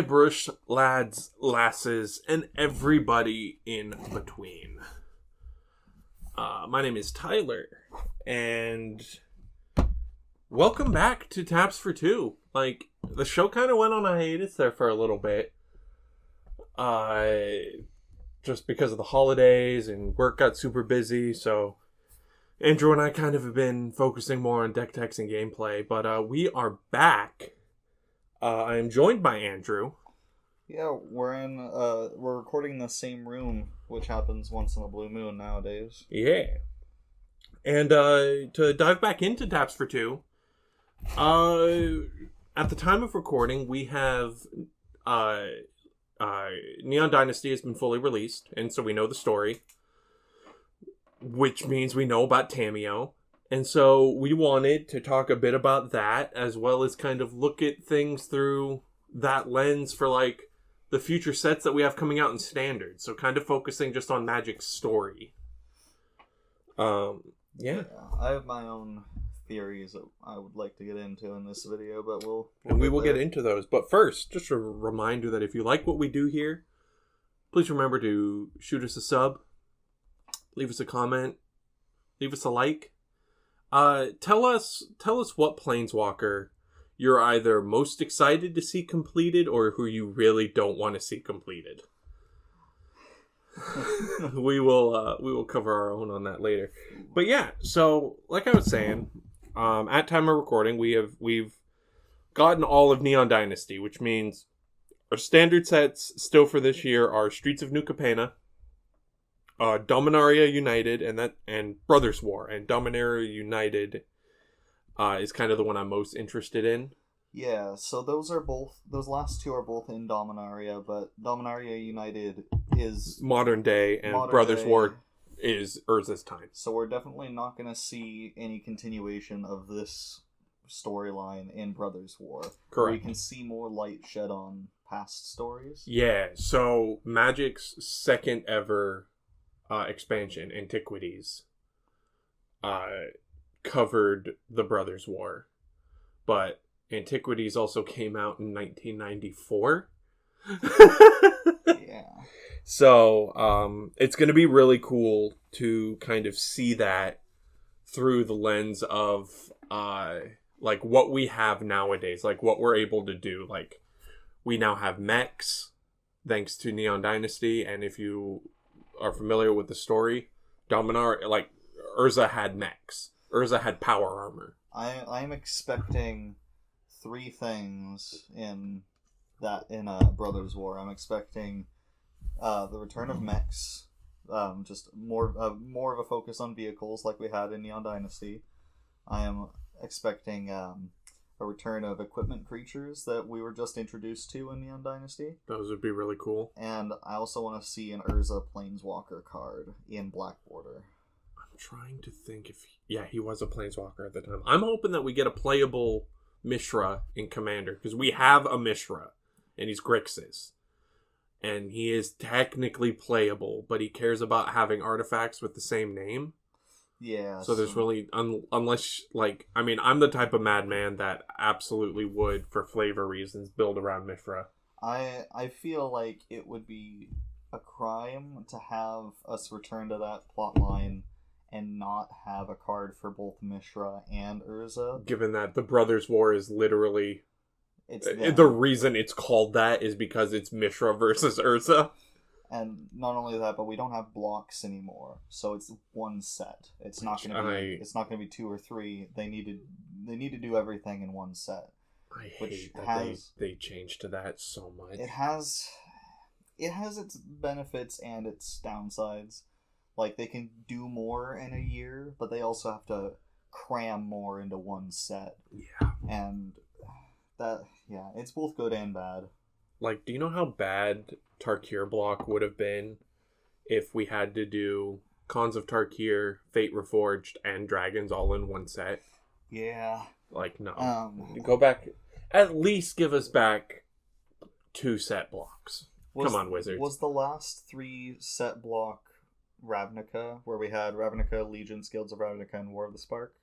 Brush lads, lasses, and everybody in between. My name is Tyler, and welcome back to Taps for Two. Like, the show kind of went on a hiatus there for a little bit. Just because of the holidays and work got super busy, so Andrew and I kind of have been focusing more on deck techs and gameplay, but we are back. I am joined by Andrew. Yeah, we're recording in the same room, which happens once in a blue moon nowadays. Yeah. And to dive back into Taps for Two, at the time of recording, we have Neon Dynasty has been fully released, and so we know the story, which means we know about Tamiyo. And so we wanted to talk a bit about that, as well as kind of look at things through that lens for, like, the future sets that we have coming out in Standard. So kind of focusing just on Magic's story. Yeah. I have my own theories that I would like to get into in this video, but we'll get into those. But first, just a reminder that if you like what we do here, please remember to shoot us a sub, leave us a comment, leave us a like. Tell us what Planeswalker you're either most excited to see completed or who you really don't want to see completed. We will cover our own on that later. But yeah, so like I was saying, at time of recording, we've gotten all of Neon Dynasty, which means our standard sets still for this year are Streets of New Capenna, Dominaria United, and Brothers War. And Dominaria United is kind of the one I'm most interested in. Yeah, so those last two are both in Dominaria, but Dominaria United is modern day, and Brothers War is Urza's time. So we're definitely not going to see any continuation of this storyline in Brothers War. Correct. We can see more light shed on past stories. Yeah, so Magic's second ever expansion, Antiquities, covered the Brothers War, but Antiquities also came out in 1994. Yeah. So it's going to be really cool to kind of see that through the lens of like what we have nowadays, like what we're able to do. Like, we now have mechs thanks to Neon Dynasty, and if you are familiar with the story, Dominar, like, Urza had mechs. Urza had power armor. I'm expecting three things in Brothers War. I'm expecting the return of mechs, just more of a focus on vehicles like we had in Neon Dynasty. I am expecting a return of equipment creatures that we were just introduced to in Neon Dynasty. Those would be really cool. And I also want to see an Urza Planeswalker card in Black Border. I'm trying to think if... he was a Planeswalker at the time. I'm hoping that we get a playable Mishra in Commander, because we have a Mishra, and he's Grixis. And he is technically playable, but he cares about having artifacts with the same name. Yeah. So there's really, unless, like, I mean, I'm the type of madman that absolutely would, for flavor reasons, build around Mishra. I feel like it would be a crime to have us return to that plot line and not have a card for both Mishra and Urza. Given that the Brothers War is literally... the reason it's called that is because it's Mishra versus Urza. And not only that, but we don't have blocks anymore, so it's one set. It's not going to be two or three. They need to do everything in one set. I hate that they changed to that so much. It has its benefits and its downsides. Like, they can do more in a year, but they also have to cram more into one set. Yeah. And it's both good and bad. Like, do you know how bad Tarkir block would have been if we had to do Khans of Tarkir, Fate Reforged, and Dragons all in one set? Yeah. Like, no. Go back. At least give us back 2 set blocks. Come on, Wizards. Was the last 3 set block Ravnica, where we had Ravnica, Legions, Guilds of Ravnica, and War of the Spark?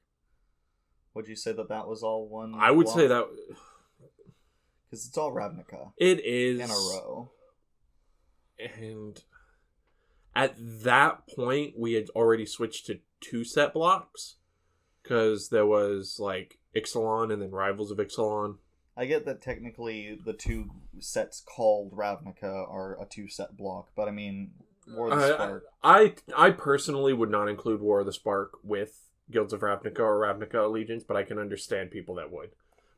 Would you say that was all one I would block? say that... Because it's all Ravnica. It is. In a row. And at that point, we had already switched to 2 set blocks. Because there was, like, Ixalan and then Rivals of Ixalan. I get that technically the 2 sets called Ravnica are a 2-set block, but I mean, War of the Spark. I personally would not include War of the Spark with Guilds of Ravnica or Ravnica Allegiance, but I can understand people that would.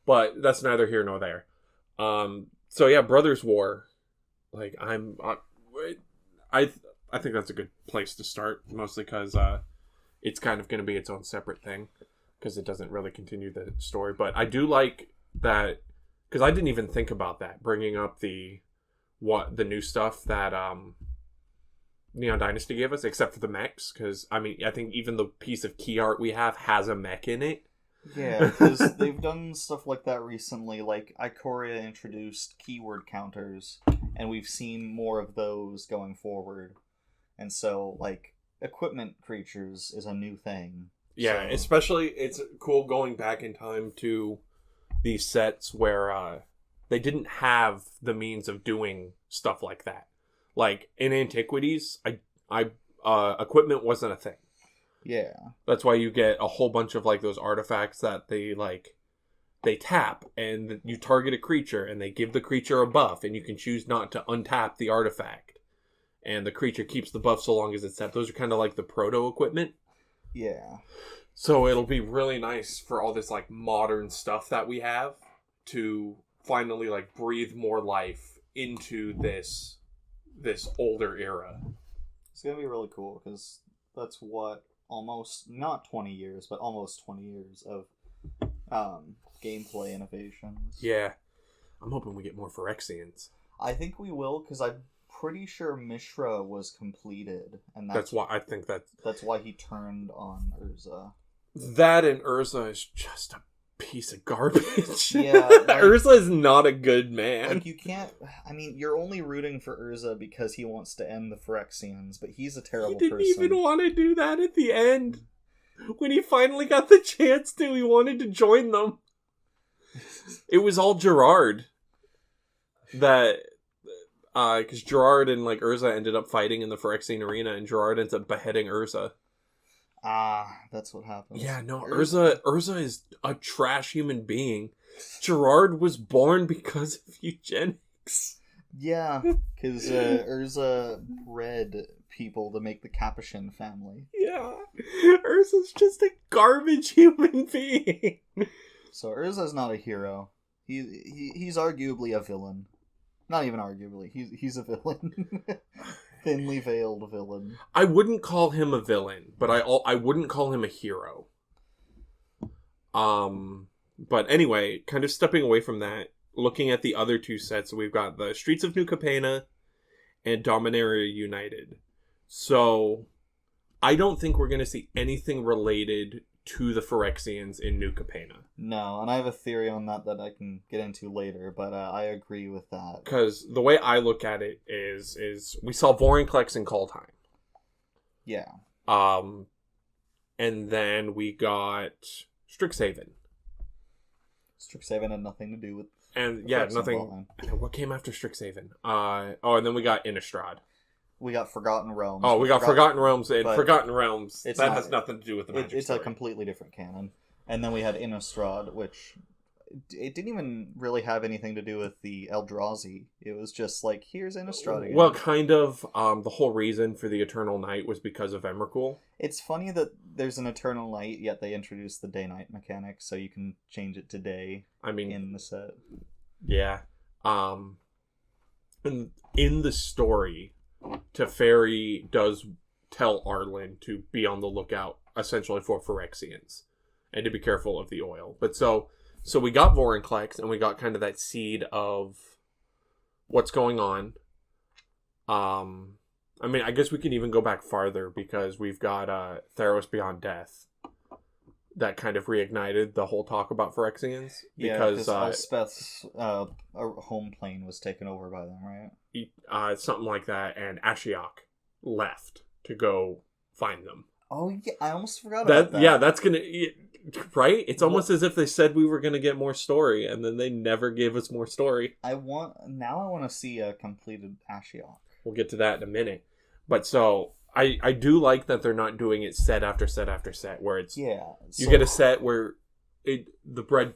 But that's neither here nor there. So yeah, Brothers War. Like, I think that's a good place to start, mostly because it's kind of going to be its own separate thing, because it doesn't really continue the story. But I do like that, because I didn't even think about that, bringing up the new stuff that Neon Dynasty gave us, except for the mechs, because I mean, I think even the piece of key art we have has a mech in it. Yeah, because they've done stuff like that recently. Like, Ikoria introduced keyword counters, and we've seen more of those going forward. And so, like, equipment creatures is a new thing. Yeah, so. Especially it's cool going back in time to these sets where they didn't have the means of doing stuff like that. Like, in Antiquities, equipment wasn't a thing. Yeah. That's why you get a whole bunch of, like, those artifacts that they tap, and you target a creature, and they give the creature a buff, and you can choose not to untap the artifact. And the creature keeps the buff so long as it's set. Those are kind of like the proto-equipment. Yeah. So it'll be really nice for all this, like, modern stuff that we have to finally, like, breathe more life into this older era. It's going to be really cool, because that's what almost, not 20 years, but almost 20 years of gameplay innovations. Yeah. I'm hoping we get more Phyrexians. I think we will, because I'm pretty sure Mishra was completed, and that's why I think that's why he turned on Urza. That and Urza is just a piece of garbage. Yeah, like, Urza is not a good man. Like, you can't. I mean, you're only rooting for Urza because he wants to end the Phyrexians, but he's a terrible person. He didn't even want to do that at the end. When he finally got the chance to, he wanted to join them. It was all Gerard. Because Gerard and, like, Urza ended up fighting in the Phyrexian arena, and Gerard ends up beheading Urza. That's what happens. Yeah, no, Urza is a trash human being. Gerard was born because of eugenics. Yeah, because Urza bred people to make the Capuchin family. Yeah, Urza's just a garbage human being. So Urza's not a hero. He's arguably a villain. Not even arguably. He's a villain. Thinly veiled villain. I wouldn't call him a villain, but I wouldn't call him a hero. But anyway, kind of stepping away from that, looking at the other 2 sets, we've got the Streets of New Capenna and Dominaria United. So, I don't think we're going to see anything related to the Phyrexians in New Capenna. No, and I have a theory on that I can get into later, but I agree with that. Because the way I look at it is we saw Vorinclex in Kaldheim. Yeah. And then we got Strixhaven. Strixhaven had nothing to do with... And yeah, nothing... What came after Strixhaven? And then we got Innistrad. We got Forgotten Realms. Oh, we got Forgotten Realms, and Forgotten Realms, that has nothing to do with the Magic It's story. a completely different canon. And then we had Innistrad, which... It didn't even really have anything to do with the Eldrazi. It was just like, here's Innistrad again. Well, kind of. The whole reason for the Eternal Night was because of Emrakul. It's funny that there's an Eternal Night, yet they introduced the day-night mechanic, so you can change it to day in the set. Yeah. And in the story, Teferi does tell Arlen to be on the lookout, essentially, for Phyrexians. And to be careful of the oil. But so we got Vorinclex, and we got kind of that seed of what's going on. I mean, I guess we can even go back farther, because we've got Theros Beyond Death that kind of reignited the whole talk about Phyrexians. Because Elspeth's home plane was taken over by them, right? Something like that, and Ashiok left to go find them. Oh yeah, I almost forgot about that. Yeah, that's gonna right. It's almost as if they said we were gonna get more story, and then they never gave us more story. I want to see a completed Ashiok. We'll get to that in a minute. But so I do like that they're not doing it set after set after set, where it's you get a set where the bread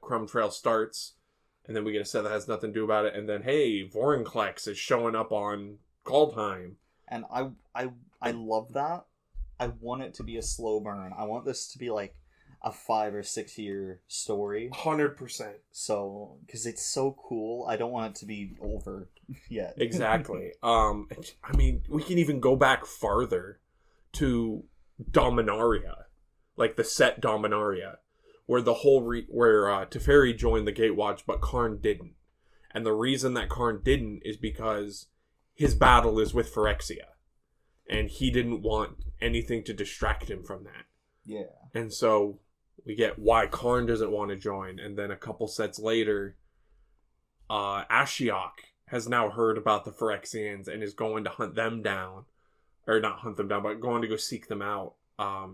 crumb trail starts, and then we get a set that has nothing to do about it, and then hey, Vorinclex is showing up on Kaldheim. And I love that. I want it to be a slow burn. I want this to be like a 5 or 6 year story. 100%. So, because it's so cool, I don't want it to be over yet. Exactly. I mean, we can even go back farther to Dominaria, like the set Dominaria, where the whole where Teferi joined the Gatewatch, but Karn didn't. And the reason that Karn didn't is because his battle is with Phyrexia. And he didn't want anything to distract him from that. Yeah. And so we get why Karn doesn't want to join. And then a couple sets later, Ashiok has now heard about the Phyrexians and is going to hunt them down. Or not hunt them down, but going to go seek them out. A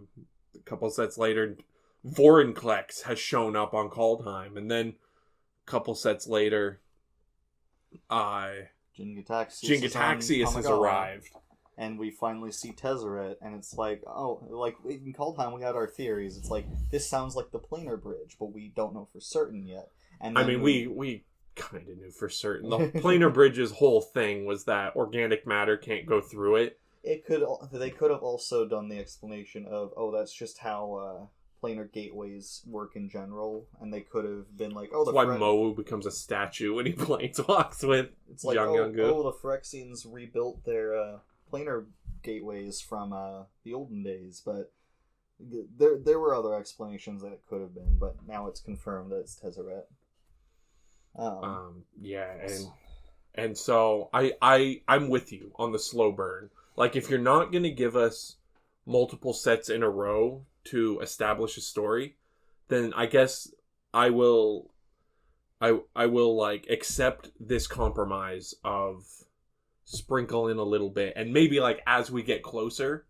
couple sets later, Vorinclex has shown up on Kaldheim. And then a couple sets later, Jin-Gitaxias has arrived. And we finally see Tezzeret, and it's like, oh, like in Kaldheim we had our theories. It's like, this sounds like the planar bridge, but we don't know for certain yet. And I mean, we kind of knew for certain. The planar bridge's whole thing was that organic matter can't go through it. They could have also done the explanation of, oh, that's just how planar gateways work in general, and they could have been like, oh, that's why Moe becomes a statue when he planeswalks with it's like, oh, the Phyrexians rebuilt their planar gateways from the olden days, but there were other explanations that it could have been, but now it's confirmed that it's Tezzeret. And so I'm with you on the slow burn. Like, if you're not going to give us multiple sets in a row to establish a story, then I guess I will like accept this compromise of sprinkle in a little bit, and maybe like as we get closer,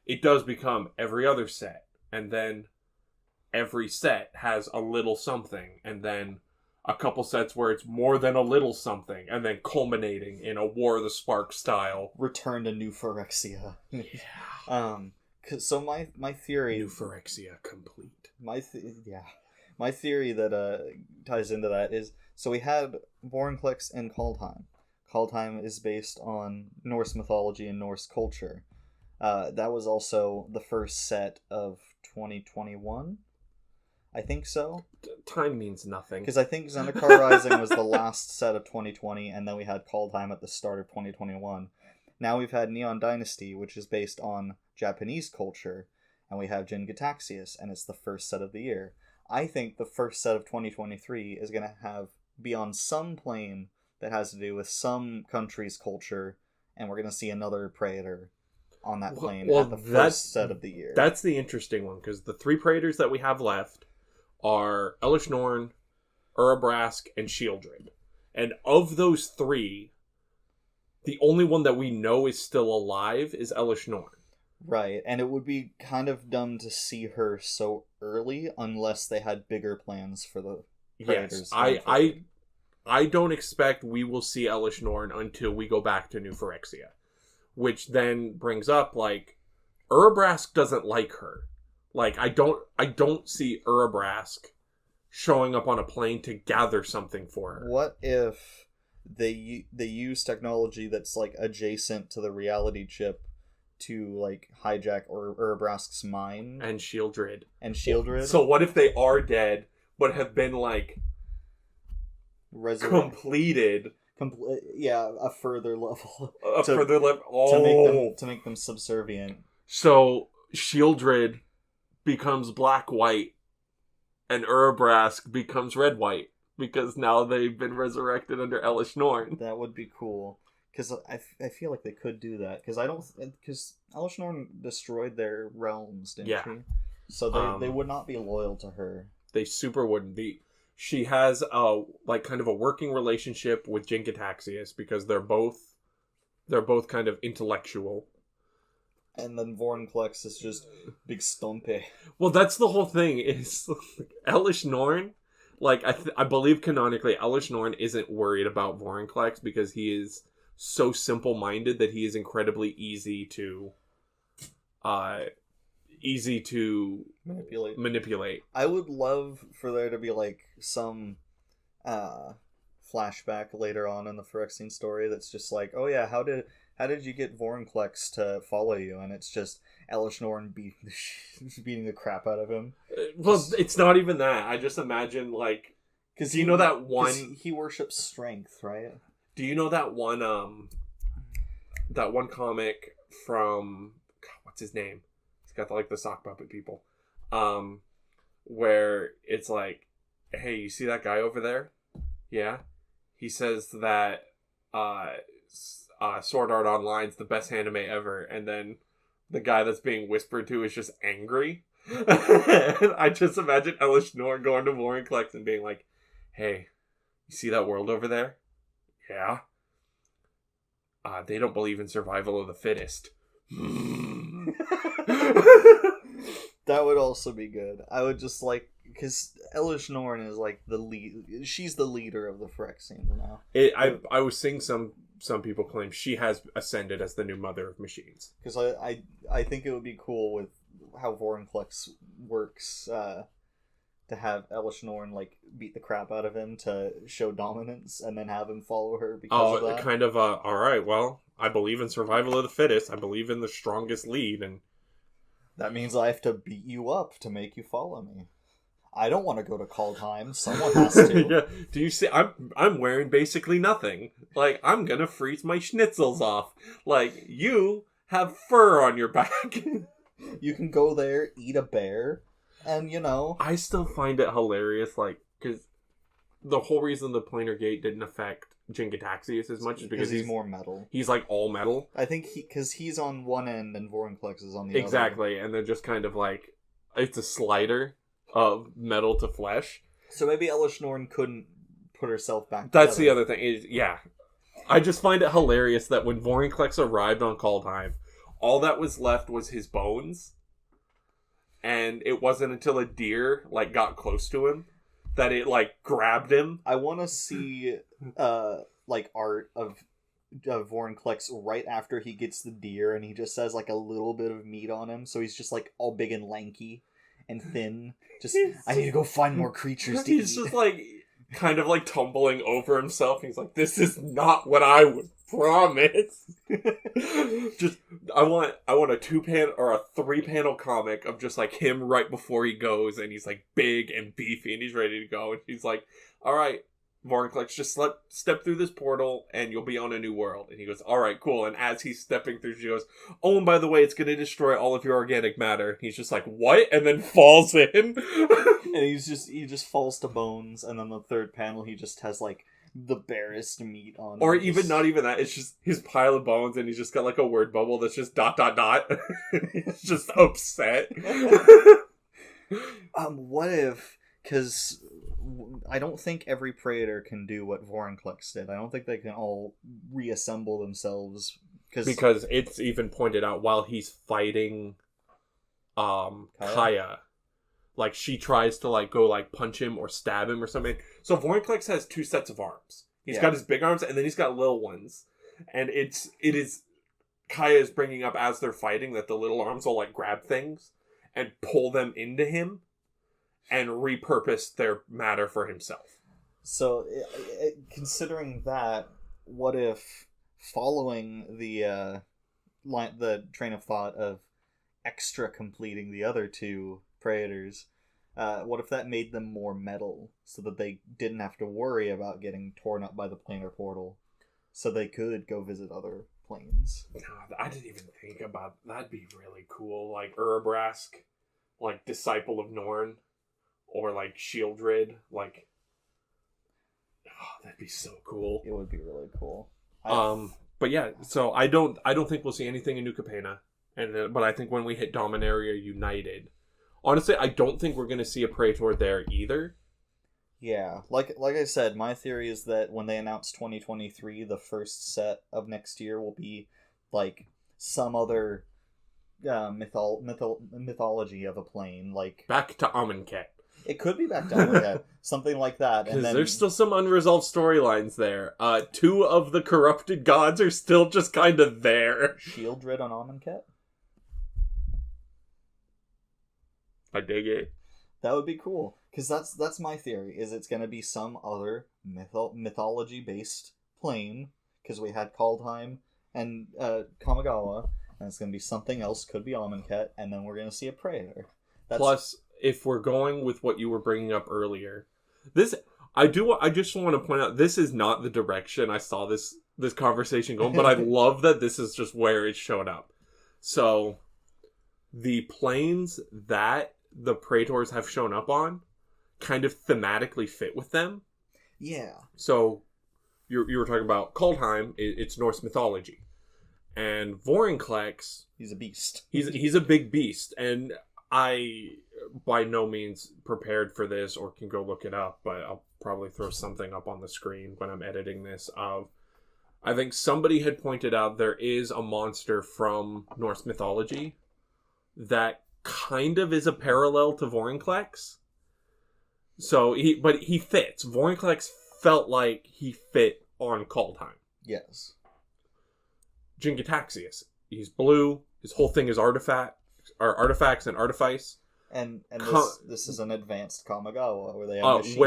it does become every other set, and then every set has a little something, and then a couple sets where it's more than a little something, and then culminating in a War of the Spark style return to New Phyrexia. So my theory, New Phyrexia complete. My theory that ties into that is, so we had Vorinclex and Kaldheim. Kaldheim is based on Norse mythology and Norse culture. That was also the first set of 2021. I think so. Time means nothing. Because I think Zendikar Rising was the last set of 2020, and then we had Kaldheim at the start of 2021. Now we've had Neon Dynasty, which is based on Japanese culture, and we have Jin-Gitaxias, and it's the first set of the year. I think the first set of 2023 is going to be on some plane that has to do with some country's culture, and we're going to see another Praetor on that plane at the first set of the year. That's the interesting one, because the 3 Praetors that we have left are Elesh Norn, Urabrask, and Sheoldred. And of those 3, the only one that we know is still alive is Elesh Norn. Right, and it would be kind of dumb to see her so early unless they had bigger plans for the Praetors. Yes, I don't expect we will see Elesh Norn until we go back to New Phyrexia. Which then brings up, like, Urabrask doesn't like her. Like, I don't see Urabrask showing up on a plane to gather something for her. What if they use technology that's, like, adjacent to the reality chip to, like, hijack Urabrask's mind? And Sheoldred. So what if they are dead, but have been, like, completed? A further level. To make them subservient. So Sheoldred becomes black-white, and Urabrask becomes red-white, because now they've been resurrected under Elesh Norn. That would be cool. Because I feel like they could do that. Because Elesh Norn destroyed their realms, didn't she? So they would not be loyal to her. They super wouldn't be. She has kind of a working relationship with Jin-Gitaxias, because they're both kind of intellectual. And then Vorinclex is just big stumpy. Well, that's the whole thing. Is Elish Norn, like I believe canonically, Elish Norn isn't worried about Vorinclex because he is so simple-minded that he is incredibly easy to manipulate. I would love for there to be like some flashback later on in the Phyrexian story that's just like, oh yeah, how did you get Vorinclex to follow you? And it's just Elish Norn beating the crap out of him. Well, it's not even that. I just imagine like, because you know that one he worships strength, right? Do you know that one comic from what's his name? He's got the sock puppet people, where it's like, hey, you see that guy over there? Yeah, he says that Sword Art Online's the best anime ever, and then the guy that's being whispered to is just angry. I just imagine Elish Norn going to Vorinclex and being like, hey, you see that world over there? Yeah. They don't believe in survival of the fittest. That would also be good. I would just like, because Elish Norn is like the lead. She's the leader of the Phyrexians now. I was seeing some people claim she has ascended as the new mother of machines. Because I think it would be cool with how Vorinclex works, to have Elish Norn like beat the crap out of him to show dominance, and then have him follow her because of that. Kind of all right, well, I believe in survival of the fittest. I believe in the strongest lead, and that means I have to beat you up to make you follow me. I don't want to go to Kaldheim. Someone has to. Yeah. Do you see? I'm wearing basically nothing. Like, I'm gonna freeze my schnitzels off. Like, you have fur on your back. You can go there, eat a bear, and I still find it hilarious, like, because the whole reason the planar gate didn't affect Jin-Gitaxias as much is because he's more metal. He's like all metal. I think because he's on one end and Vorinclex is on the other. Exactly, and they're just kind of like, it's a slider of metal to flesh. So maybe Elish Norn couldn't put herself back That's together. the other thing. Yeah. I just find it hilarious that when Vorinclex arrived on Kaldheim, all that was left was his bones. And it wasn't until a deer got close to him that it grabbed him. I want to see art of Vorinclex right after he gets the deer and he just has a little bit of meat on him, so he's just all big and lanky and thin. Just, I need to go find more creatures to eat. He's just kind of tumbling over himself. He's like, this is not what I would promise. Just, I want a 2-panel or a 3-panel comic of just him right before he goes, and he's big and beefy and he's ready to go, and he's like, all right, Vorinclex, just step through this portal and you'll be on a new world. And he goes, all right, cool. And as he's stepping through, she goes, oh, and by the way, it's going to destroy all of your organic matter. And he's just like, what? And then falls in. And he just falls to bones. And then the third panel, he just has the barest meat on. Or even not even that. It's just his pile of bones, and he's just got a word bubble that's just ... He's just upset. What if? Because I don't think every Praetor can do what Vorinclex did. I don't think they can all reassemble themselves. Because it's even pointed out while he's fighting Kaya. She tries to go punch him or stab him or something. So Vorinclex has 2 sets of arms. He's got his big arms and then he's got little ones. And it is Kaya is bringing up as they're fighting that the little arms will grab things and pull them into him and repurpose their matter for himself. So, considering that, what if following the train of thought of extra completing the other 2 Praetors, what if that made them more metal so that they didn't have to worry about getting torn up by the planar portal, so they could go visit other planes? God, I didn't even think about that'd be really cool. Urabrask, Disciple of Norn. Or Shieldred, that'd be so cool. It would be really cool. But yeah, so I don't think we'll see anything in New Capenna, but I think when we hit Dominaria United, honestly, I don't think we're gonna see a Praetor there either. Yeah, like I said, my theory is that when they announce 2023, the first set of next year will be some other mythology of a plane. Like, Back to Amonkhet. it could be back down with that, something like that. Because And then there's still some unresolved storylines there. Two of the corrupted gods are still just kind of there. Shieldred on Amonkhet. I dig it. That would be cool, because that's my theory. Is it's going to be some other mythology based plane, because we had Kaldheim and Kamigawa, and it's going to be something else. Could be Amonkhet, and then we're going to see a Praetor. Plus, if we're going with what you were bringing up earlier, I just want to point out, this is not the direction I saw this conversation going, but I love that this is just where it showed up. So, the planes that the Praetors have shown up on kind of thematically fit with them. Yeah. So, you were talking about Kaldheim, it's Norse mythology. And Vorinclex... He's a beast. He's a big beast, and I, by no means prepared for this or can go look it up, but I'll probably throw something up on the screen when I'm editing this. I think somebody had pointed out there is a monster from Norse mythology that kind of is a parallel to Vorinclex. So he fits. Vorinclex felt like he fit on Kaldheim. Yes. Jin-Gitaxias. He's blue. His whole thing is artifacts and artifice. And this is an advanced Kamigawa where they have machines.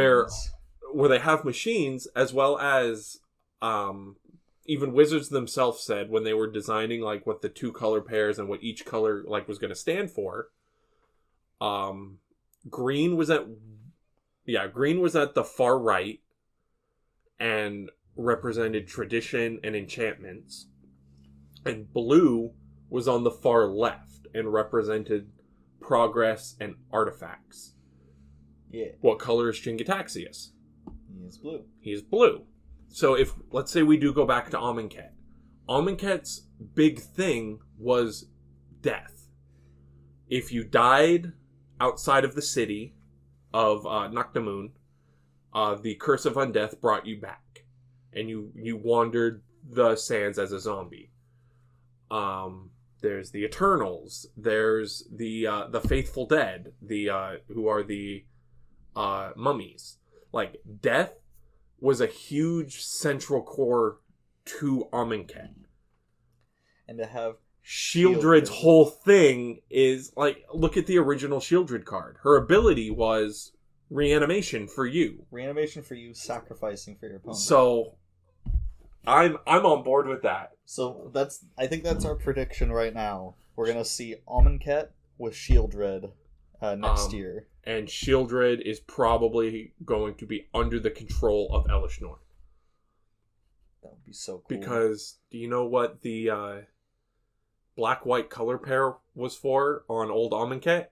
Where they have machines, as well as even wizards themselves said when they were designing like what the two color pairs and what each color like was going to stand for. Green was at the far right and represented tradition and enchantments, and blue was on the far left and represented progress and artifacts. Yeah. What color is Jin-Gitaxias? He is blue. He is blue. So if, let's say we do go back to Amonkhet. Amonkhet's big thing was death. If you died outside of the city of Naknamun, the Curse of Undeath brought you back. And you wandered the sands as a zombie. There's the Eternals. There's the Faithful Dead, who are the mummies. Like, death was a huge central core to Amonkhet. And to have Shieldred's whole thing is, like, look at the original Shieldred card. Her ability was reanimation for you. Reanimation for you, sacrificing for your opponent. So, I'm on board with that. So I think that's our prediction right now. We're gonna see Amonkhet with Shieldred next year. And Shieldred is probably going to be under the control of Elesh Norn. That would be so cool. Because, do you know what the black-white color pair was for on old Amonkhet?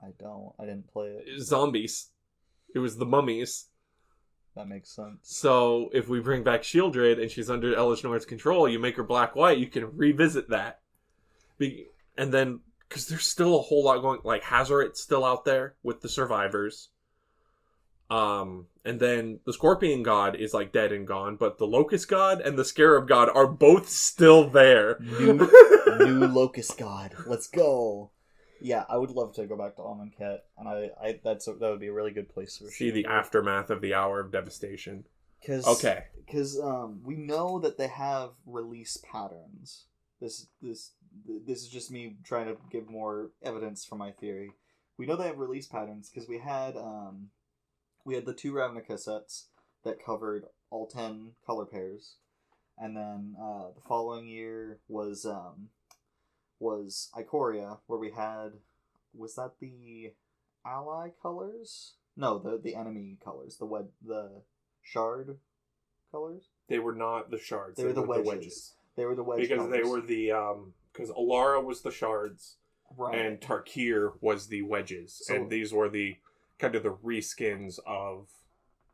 I don't. I didn't play it. Zombies. It was the mummies. That makes sense. So, if we bring back Shieldred and she's under Elesh Norn's control, you make her black-white, you can revisit that. And then... because there's still a whole lot going... like, Hazoret's still out there with the survivors. And then the Scorpion God is, like, dead and gone. But the Locust God and the Scarab God are both still there. New Locust God. Let's go. Yeah, I would love to go back to Amonkhet. And that would be a really good place for see the aftermath of the Hour of Devastation. Because we know that they have release patterns. This is just me trying to give more evidence for my theory. We know they have release patterns because we had the 2 Ravnica sets that covered all 10 color pairs, and then the following year was Ikoria, where we had, was that the ally colors? No, the enemy colors, the shard colors. They were not the shards. They were the wedges. They were the wedge because colors. they were the because Alara was the shards, right, and Tarkir was the wedges, so, and these were the kind of the reskins of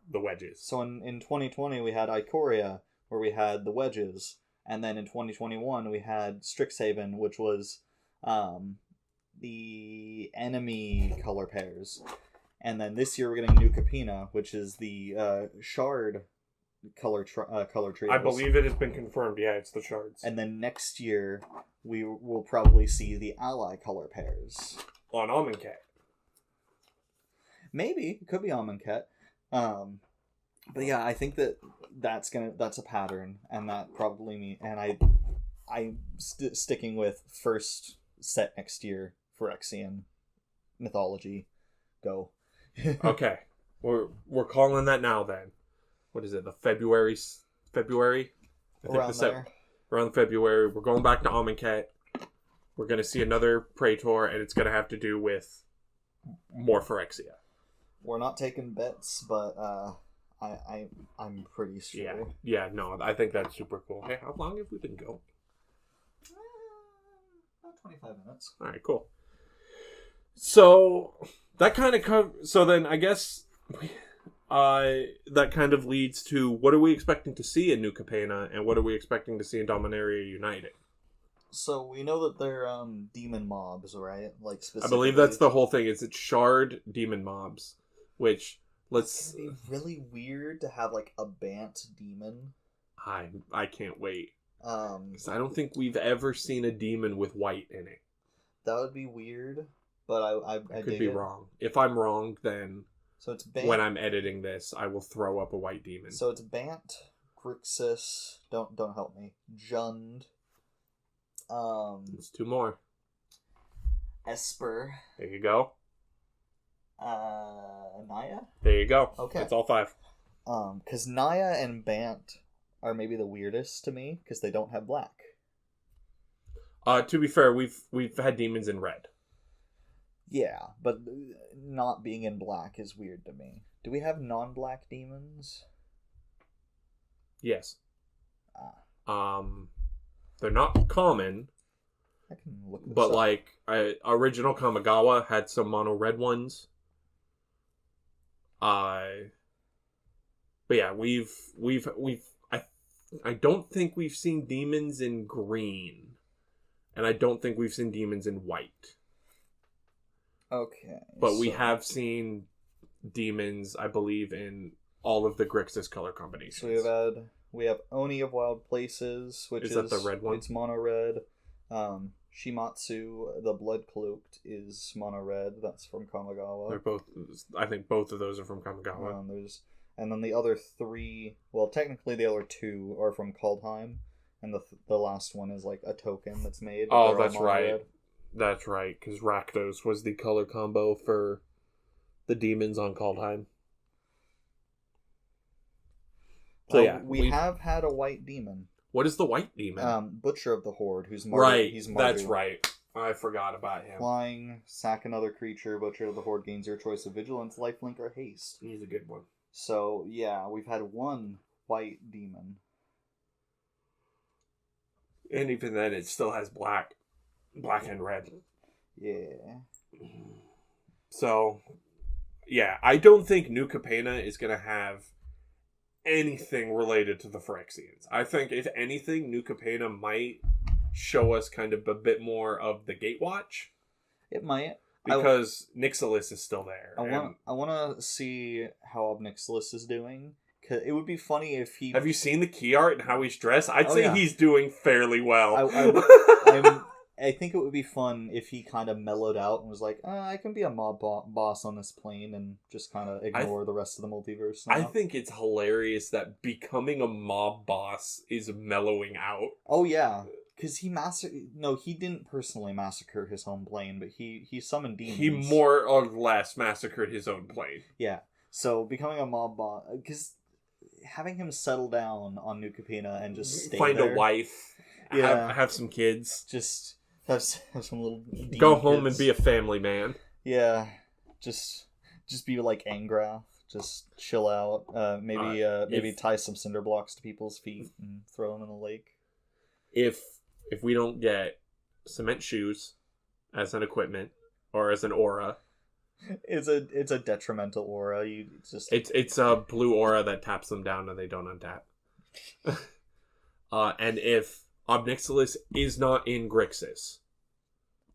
the wedges. So in 2020 we had Ikoria, where we had the wedges, and then in 2021 we had Strixhaven, which was the enemy color pairs, and then this year we're getting New Capena, which is the shard color trios. I believe it has been confirmed. Yeah, it's the shards. And then next year, we will probably see the ally color pairs. On Amonkhet. Maybe. It could be Amonkhet. But yeah, I think that's a pattern, and that probably I'm sticking with first set next year, Phyrexian mythology. Go. Okay. We're calling that now then. What is it? The February? I think Around there. Around February. We're going back to Amonkhet. We're going to see another Praetor, and it's going to have to do with more Phyrexia. We're not taking bets, but I'm pretty sure. Yeah, no, I think that's super cool. Hey, how long have we been going? About 25 minutes. All right, cool. So that kind of so then I guess that kind of leads to what are we expecting to see in New Capenna, and what are we expecting to see in Dominaria United? So we know that they're demon mobs, right? Like specifically. I believe that's the whole thing. It's shard demon mobs, which It's gonna be really weird to have like a Bant demon. I can't wait. 'Cause I I don't think we've ever seen a demon with white in it. That would be weird, but I could dig be it. wrong. If I'm wrong, then So it's Bant. when I'm editing this, I will throw up a white demon. So it's Bant, Grixis. Don't help me. Jund. It's two more. Esper. There you go. Naya. There you go. Okay. That's all 5. Because Naya and Bant are maybe the weirdest to me because they don't have black. To be fair, we've had demons in red. Yeah, but not being in black is weird to me. Do we have non-black demons? Yes. They're not common, I can look this but up. like original Kamigawa had some mono red ones. But yeah, I don't think we've seen demons in green, and I don't think we've seen demons in white. Okay. But we have seen demons, I believe, in all of the Grixis color combinations. So we have Oni of Wild Places, which is that the red one? It's mono red. Shimatsu, the Blood Cloaked, is mono red. That's from Kamigawa. They're both. I think both of those are from Kamigawa. And then the other 3. Well, technically the other 2 are from Kaldheim, and the last one is like a token that's made. Oh, They're all that's mono right. red. That's right, because Rakdos was the color combo for the demons on Kaldheim. So yeah, we have had a white demon. What is the white demon? Butcher of the Horde, who's right. He's Mardu. That's right. I forgot about him. Flying, sack another creature. Butcher of the Horde gains your choice of vigilance, lifelink, or haste. He's a good one. So yeah, we've had one white demon. And even then, it still has black and red. Yeah. So, yeah, I don't think New Capenna is going to have anything related to the Phyrexians. I think, if anything, New Capenna might show us kind of a bit more of the Gatewatch. It might. Because Nixilis is still there. I want to see how Obnixilis is doing. Cause it would be funny if he... Have you seen the key art and how he's dressed? I'd say yeah. He's doing fairly well. I think it would be fun if he kind of mellowed out and was like, I can be a mob boss on this plane and just kind of ignore the rest of the multiverse now. I think it's hilarious that becoming a mob boss is mellowing out. Oh, yeah. Because he didn't personally massacre his home plane, but he summoned demons. He more or less massacred his own plane. Yeah. So becoming a mob boss... Because having him settle down on New Capenna and just stay Find there, a wife. Yeah. Have some kids. Just have some little... Go home and be a family man. Yeah. Just be like Angrath. Just chill out. Maybe tie some cinder blocks to people's feet and throw them in the lake. If we don't get cement shoes as an equipment or as an aura, it's a detrimental aura. It's a blue aura that taps them down and they don't untap. And if Obnixilis is not in Grixis,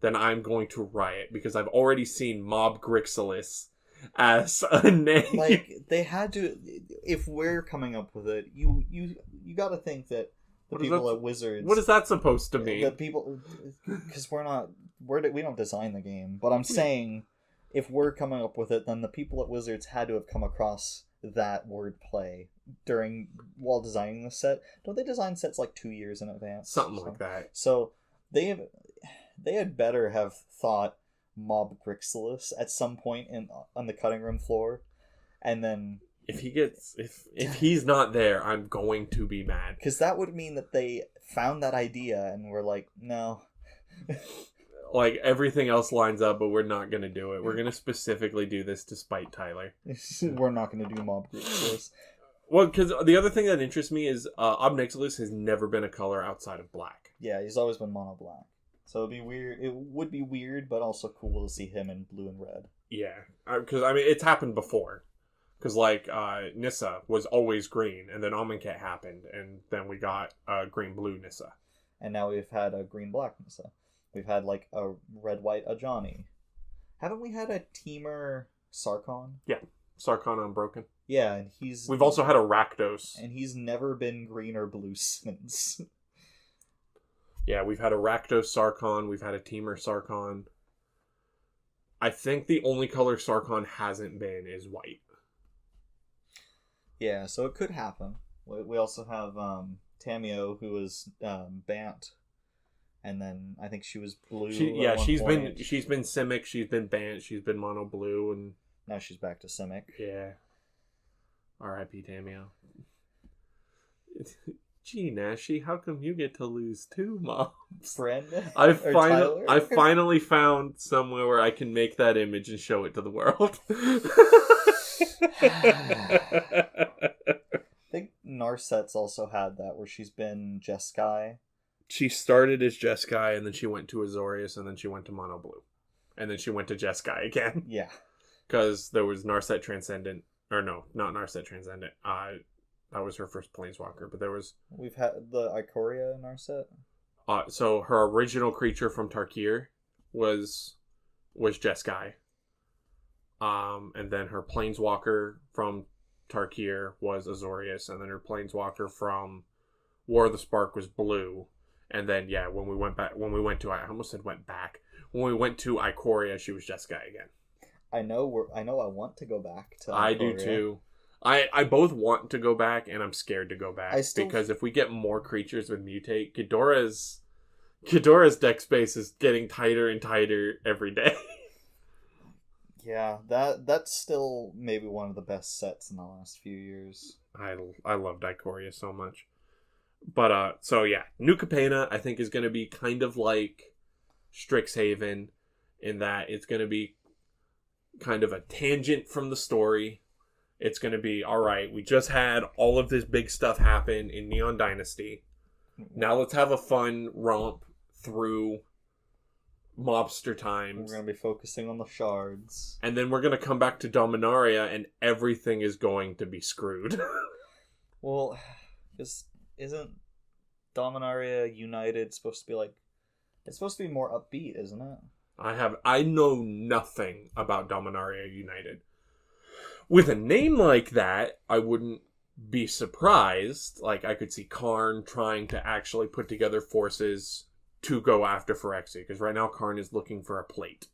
then I'm going to riot because I've already seen Mob Grixis as a name. Like, they had to. If we're coming up with it, you got to think that the people at Wizards. What is that supposed to mean? The people, because we don't design the game. But I'm saying, if we're coming up with it, then the people at Wizards had to have come across that wordplay while designing the set. Don't they design sets like 2 years in advance? Something like that. So they had better have thought Mob Grixilus at some point on the cutting room floor, and then if he's not there, I'm going to be mad, because that would mean that they found that idea and were like, no. Like, everything else lines up, but we're not going to do it. We're going to specifically do this to spite Tyler. We're not going to do Mob Grixilus. Well, because the other thing that interests me is Ob Nixilis has never been a color outside of black. Yeah, he's always been mono black. So it'd be weird. It would be weird, but also cool to see him in blue and red. Yeah, because I mean, it's happened before. Because like Nissa was always green, and then Amonkhet happened, and then we got green-blue Nissa. And now we've had a green-black Nissa. We've had like a red-white Ajani. Haven't we had a Teamer Sarkhan? Yeah, Sarkhan Unbroken. Yeah, and we've also had a Rakdos. And he's never been green or blue since. Yeah, we've had a Rakdos Sarkhan, we've had a Teamer Sarkhan. I think the only color Sarkhan hasn't been is white. Yeah, so it could happen. We also have Tamio, who was Bant, and then I think she was blue. She's been Simic, she's been Bant, she's been mono blue, and now she's back to Simic. Yeah. R.I.P. Tamio. Gee, Nashi, how come you get to lose two mobs? Friend? I finally found somewhere where I can make that image and show it to the world. I think Narset's also had that, where she's been Jeskai. She started as Jeskai, and then she went to Azorius, and then she went to Mono Blue. And then she went to Jeskai again. Yeah. Because there was Narset Transcendent. Or no, not Narset Transcendent. That was her first Planeswalker, but there was... We've had the Ikoria in our set. So her original creature from Tarkir was Jeskai. And then her Planeswalker from Tarkir was Azorius, and then her Planeswalker from War of the Spark was blue. And then, yeah, when we went to Ikoria, she was Jeskai again. I want to go back to Ikoria. I do too. I both want to go back, and I'm scared to go back. Because if we get more creatures with Mutate, Ghidorah's deck space is getting tighter and tighter every day. Yeah, that's still maybe one of the best sets in the last few years. I loved Ikoria so much. But, so yeah, New Capenna, I think, is going to be kind of like Strixhaven, in that it's going to be kind of a tangent from the story. It's going to be, alright, we just had all of this big stuff happen in Neon Dynasty. Now let's have a fun romp through mobster times. We're going to be focusing on the shards. And then we're going to come back to Dominaria, and everything is going to be screwed. Well, isn't Dominaria United supposed to be like... It's supposed to be more upbeat, isn't it? I know nothing about Dominaria United. With a name like that, I wouldn't be surprised. Like, I could see Karn trying to actually put together forces to go after Phyrexia, because right now Karn is looking for a plate.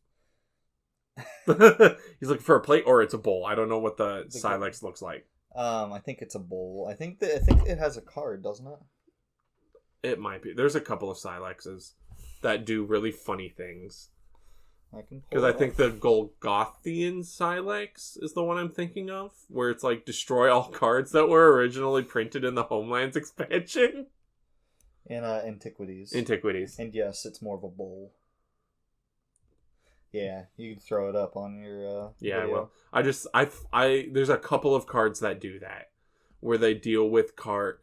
He's looking for a plate, or it's a bowl. I don't know what the Silex looks like. I think it's a bowl. I think it has a card, doesn't it? It might be. There's a couple of Silexes that do really funny things. Because I think the Golgothian Silex is the one I'm thinking of, where it's like destroy all cards that were originally printed in the Homelands expansion. In Antiquities. And yes, it's more of a bowl. Yeah, you can throw it up on your yeah, video. well, there's a couple of cards that do that, where they deal with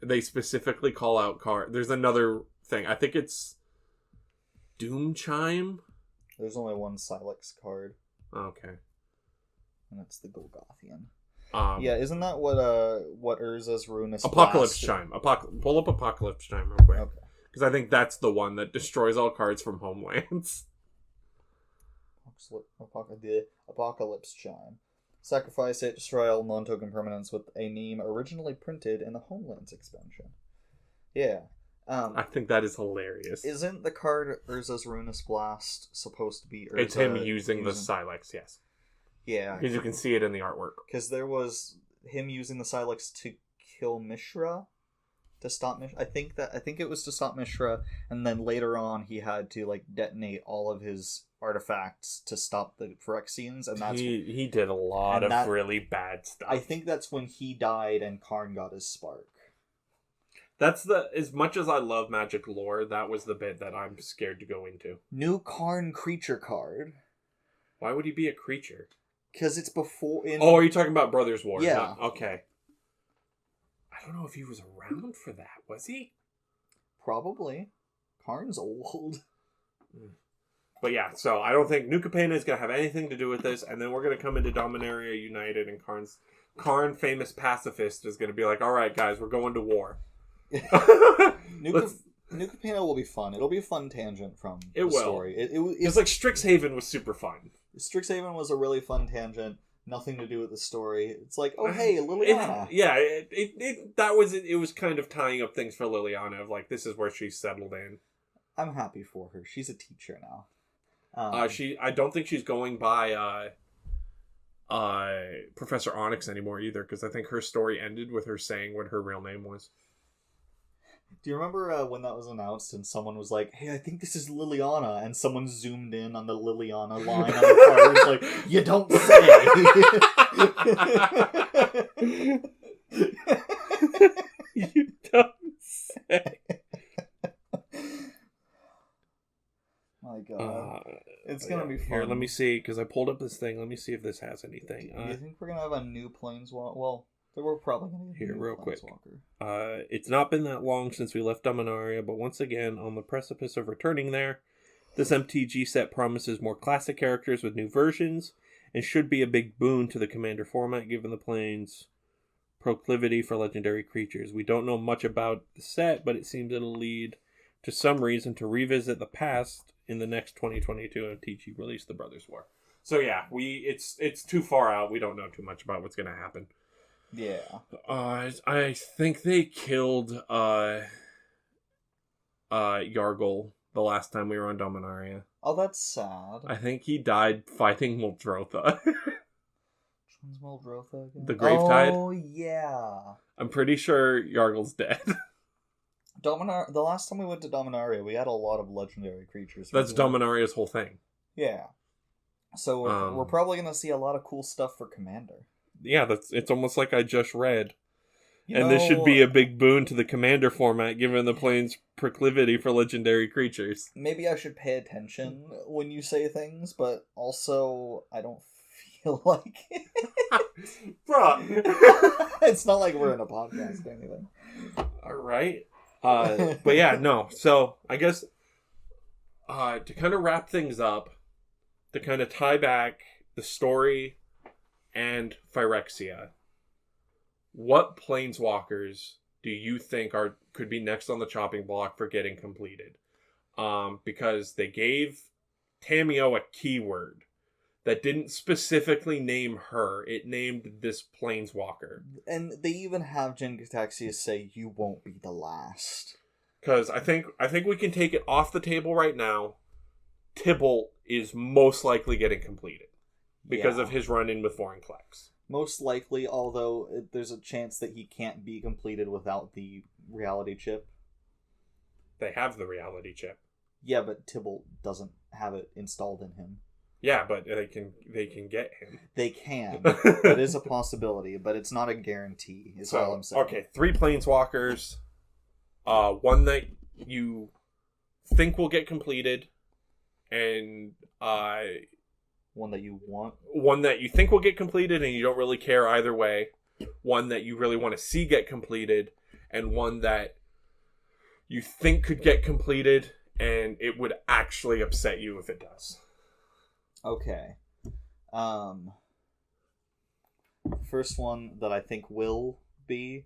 they specifically call out card. There's another thing. I think it's Doom Chime. There's only one Silex card. Okay. And that's the Golgothian. Yeah, isn't that what Urza's Ruinous Apocalypse Chime. Pull up Apocalypse Chime real quick. Okay. Because I think that's the one that destroys all cards from Homelands. The Apocalypse Chime. Sacrifice it, destroy all non-token permanents with a name originally printed in the Homelands expansion. Yeah. I think that is hilarious. Isn't the card Urza's Ruinous Blast supposed to be Urza? It's him using the Silex, yes. Yeah. Because you can see it in the artwork. Because there was him using the Silex to kill Mishra, to stop Mishra. I think it was to stop Mishra, and then later on he had to like detonate all of his artifacts to stop the Phyrexians, and that's he did a lot of really bad stuff. I think that's when he died and Karn got his spark. That's as much as I love Magic lore, that was the bit that I'm scared to go into. New Karn creature card. Why would he be a creature? Because it's before in... Oh, are you talking about Brothers War? Yeah. Okay. I don't know if he was around for that, was he? Probably. Karn's old. But yeah, so I don't think New Capenna is going to have anything to do with this, and then we're going to come into Dominaria United, and Karn, famous pacifist, is going to be like, alright guys, we're going to war. New Capenna will be fun. It'll be a fun tangent from the story. It's like Strixhaven was super fun. Strixhaven was a really fun tangent. Nothing to do with the story. It's like, oh hey, Liliana. It was kind of tying up things for Liliana of like, this is where she's settled in. I'm happy for her. She's a teacher now. I don't think she's going by Professor Onyx anymore either, because I think her story ended with her saying what her real name was. Do you remember when that was announced and someone was like, hey, I think this is Liliana, and someone zoomed in on the Liliana line on the card was like, you don't say! You don't say. My god. It's gonna be fun. Here, let me see, because I pulled up this thing. Let me see if this has anything. Do you think we're gonna have a new Planeswalker? Well, we're probably gonna get a new real quick. Planeswalker. It's not been that long since we left Dominaria, but once again, on the precipice of returning there, this MTG set promises more classic characters with new versions, and should be a big boon to the Commander format, given the Planes' proclivity for legendary creatures. We don't know much about the set, but it seems it'll lead to some reason to revisit the past in the next 2022 MTG release, the Brothers War. So yeah, it's too far out. We don't know too much about what's going to happen. Yeah. I think they killed Yargle the last time we were on Dominaria. Oh, that's sad. I think he died fighting Muldrotha. Which one's Muldrotha again? The Gravetide? Oh, yeah. I'm pretty sure Yargle's dead. The last time we went to Dominaria, we had a lot of legendary creatures. That's Dominaria's whole thing. Yeah. So we're probably going to see a lot of cool stuff for Commander. Yeah, it's almost like I just read. This should be a big boon to the Commander format, given the Plains' proclivity for legendary creatures. Maybe I should pay attention when you say things, but also I don't feel like it. Bruh. It's not like we're in a podcast or anything. Alright. But yeah, no. So, I guess to kind of wrap things up, to kind of tie back the story and Phyrexia, what planeswalkers do you think could be next on the chopping block for getting completed? Because they gave Tamiyo a keyword that didn't specifically name her. It named this planeswalker. And they even have Jin Gataxias say, you won't be the last. Because I think we can take it off the table right now. Tibble is most likely getting completed. Because of his run-in with Vorinclex. Most likely, although there's a chance that he can't be completed without the reality chip. They have the reality chip. Yeah, but Tibble doesn't have it installed in him. Yeah, but they can get him. They can. That is a possibility, but it's not a guarantee, is all I'm saying. Okay, 3 planeswalkers. One that you think will get completed, and one that you want. One that you think will get completed and you don't really care either way. One that you really want to see get completed. And one that you think could get completed and it would actually upset you if it does. Okay. First one that I think will be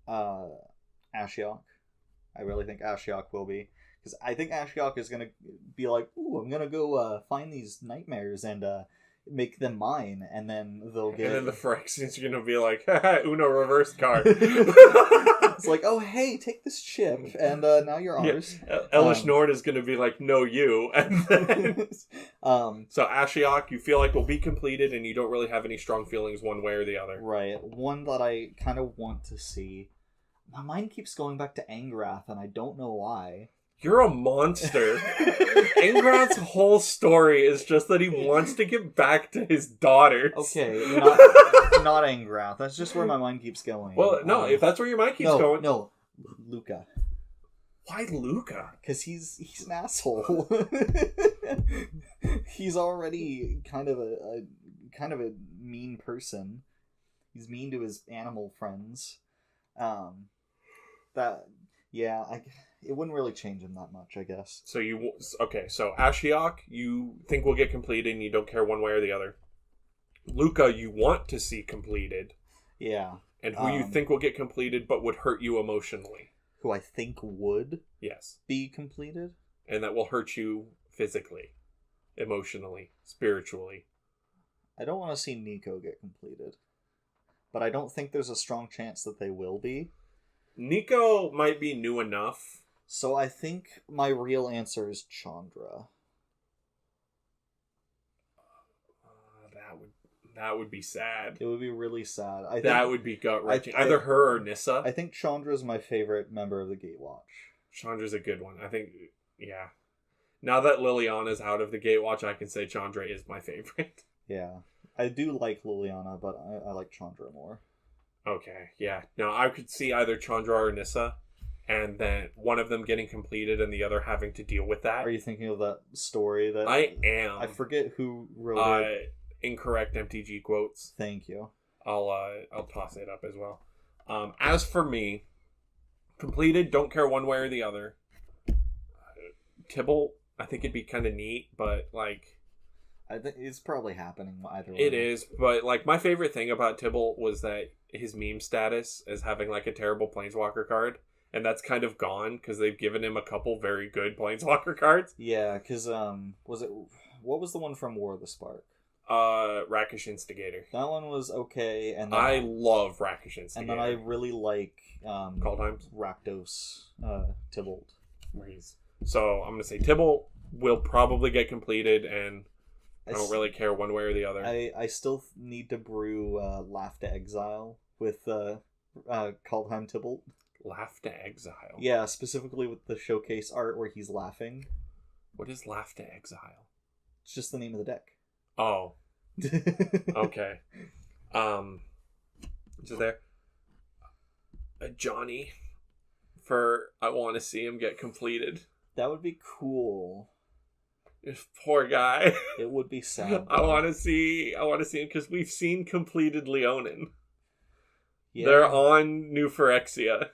Ashiok. I really think Ashiok will be. Because I think Ashiok is going to be like, ooh, I'm going to go find these nightmares and make them mine, and then they'll get... And then the Phyrexians are going to be like, Uno reverse card. It's like, oh, hey, take this chip, and now you're ours. Yeah. Elish Norn is going to be like, no, you. And then... So Ashiok, you feel like will be completed, and you don't really have any strong feelings one way or the other. Right. One that I kind of want to see. My mind keeps going back to Angrath, and I don't know why. You're a monster. Angrath's whole story is just that he wants to get back to his daughters. Okay, not Angrath. That's just where my mind keeps going. Well, no, if that's where your mind keeps going... No, Luca. Why Luca? Because he's an asshole. He's already kind of a mean person. He's mean to his animal friends. It wouldn't really change him that much, I guess. So so Ashiok, you think will get completed and you don't care one way or the other. Luca, you want to see completed. Yeah. And who you think will get completed but would hurt you emotionally. Who I think would be completed. And that will hurt you physically, emotionally, spiritually. I don't want to see Nico get completed. But I don't think there's a strong chance that they will be. Nico might be new enough. So I think my real answer is Chandra. That would be sad. It would be really sad. That would be gut-wrenching. Either her or Nissa. I think Chandra's my favorite member of the Gatewatch. Chandra's a good one. I think, yeah. Now that Liliana's out of the Gatewatch, I can say Chandra is my favorite. Yeah. I do like Liliana, but I like Chandra more. Okay, yeah. Now, I could see either Chandra or Nissa, and then one of them getting completed and the other having to deal with that. Are you thinking of that story that... I am. I forget who wrote it. Incorrect MTG quotes. Thank you. I'll toss it up as well. As for me, completed, don't care one way or the other. Tibble, I think it'd be kind of neat, but like... I think it's probably happening either way. It is, but like my favorite thing about Tibble was that his meme status is having like a terrible Planeswalker card, and that's kind of gone because they've given him a couple very good Planeswalker cards. Yeah, because what was the one from War of the Spark? Rakish Instigator. That one was okay, and then, I love Rakish Instigator. And then I really like Kaldheim's Rakdos Tybalt. So I'm gonna say Tibble will probably get completed, and I don't really care one way or the other. I still need to brew Laugh to Exile with Kaldheim Tybalt. Laugh to Exile? Yeah, specifically with the showcase art where he's laughing. What is Laugh to Exile? It's just the name of the deck. Oh. Okay. So there. Johnny. I want to see him get completed. That would be cool. This poor guy. It would be sad. I want to see him because we've seen completed Leonin. Yeah. They're on New Phyrexia.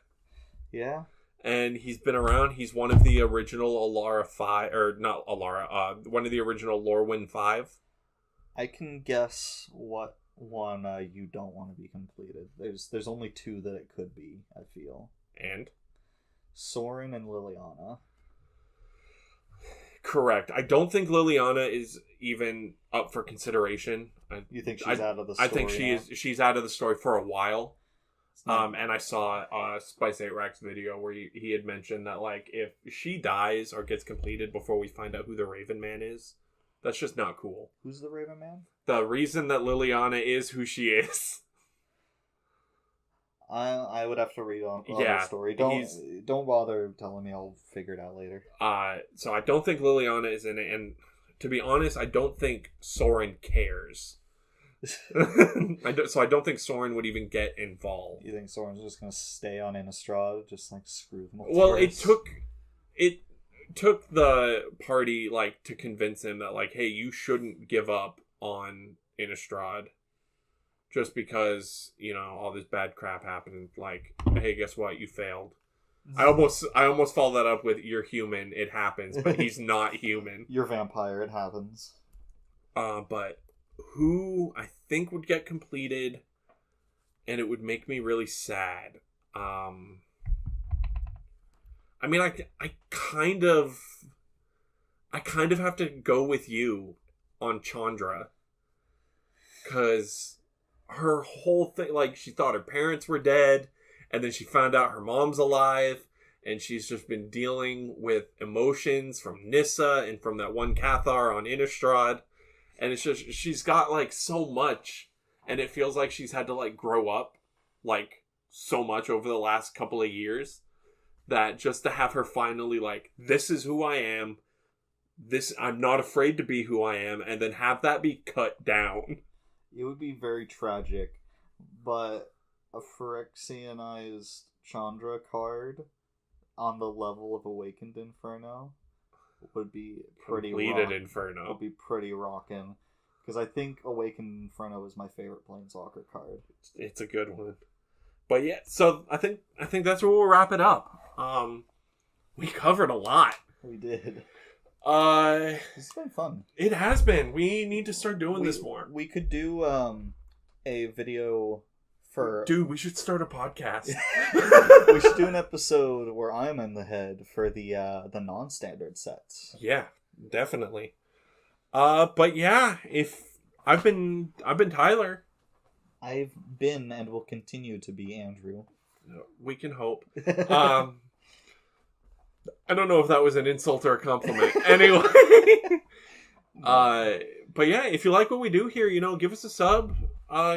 Yeah. And he's been around. He's one of the original Alara 5, or not Alara, one of the original Lorwyn 5. I can guess what one you don't want to be completed. There's only two that it could be, I feel. And? Sorin and Liliana. Correct. I don't think Liliana is even up for consideration. You think she's out of the story? I think she's out of the story for a while. And I saw Spice 8 Rack's video where he had mentioned that like if she dies or gets completed before we find out who the Raven Man is, that's just not cool. Who's the Raven Man? The reason that Liliana is who she is. I would have to read on the story. Don't bother telling me. I'll figure it out later. So I don't think Liliana is in it, and to be honest, I don't think Soren cares. So I don't think Soren would even get involved. You think Soren's just gonna stay on Innistrad, just like screw them? Well, it took the party like to convince him that like, hey, you shouldn't give up on Innistrad. Just because, you know, all this bad crap happened, like, hey, guess what? You failed. I almost followed that up with, you're human, it happens, but he's not human. You're vampire, it happens. But who I think would get completed, and it would make me really sad. I mean, I kind of have to go with you on Chandra. because her whole thing, like, she thought her parents were dead, and then she found out her mom's alive, and she's just been dealing with emotions from Nissa and from that one Cathar on Innistrad, and it's just, she's got, like, so much, and it feels like she's had to, like, grow up, like, so much over the last couple of years, that just to have her finally, like, this is who I am, I'm not afraid to be who I am, and then have that be cut down. It would be very tragic, but a Phyrexianized Chandra card on the level of Awakened Inferno would be pretty Completed Inferno. Would be pretty rockin'. Because I think Awakened Inferno is my favorite Planeswalker card. It's a good one. But yeah, so I think that's where we'll wrap it up. We covered a lot. We did. It's been fun. It has been. We need to start doing this more. We could do a video for... Dude, we should start a podcast. We should do an episode where I'm in the head for the non-standard sets. Yeah, definitely. But yeah, if I've been Tyler. I've been and will continue to be Andrew. We can hope. I don't know if that was an insult or a compliment. Anyway. But yeah, if you like what we do here, give us a sub,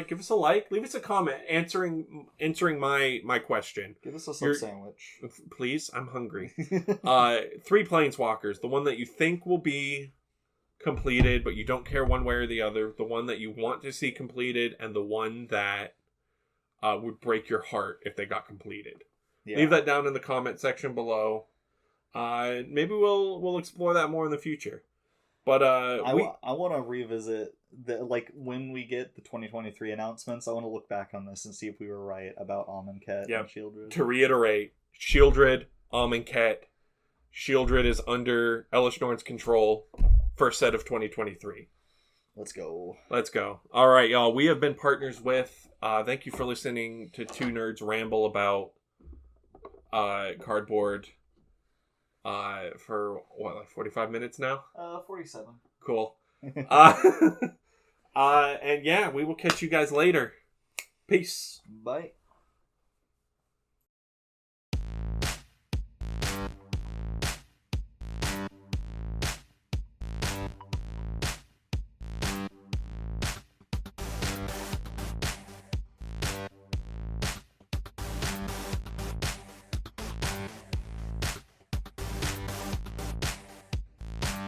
give us a like, leave us a comment answering my question. Give us a sub sandwich. Please, I'm hungry. 3 Planeswalkers, the one that you think will be completed, but you don't care one way or the other, the one that you want to see completed, and the one that would break your heart if they got completed. Yeah. Leave that down in the comment section below. Maybe we'll explore that more in the future. But I want to revisit when we get the 2023 announcements. I want to look back on this and see if we were right about Amonkhet and Shieldred. To reiterate, Shieldred, Amonkhet. Shieldred is under Elish Norn's control. First set of 2023. Let's go. All right, y'all. We have been partners with. Thank you for listening to two nerds ramble about cardboard. For what, like 45 minutes now? 47. Cool. And yeah, we will catch you guys later. Peace. Bye.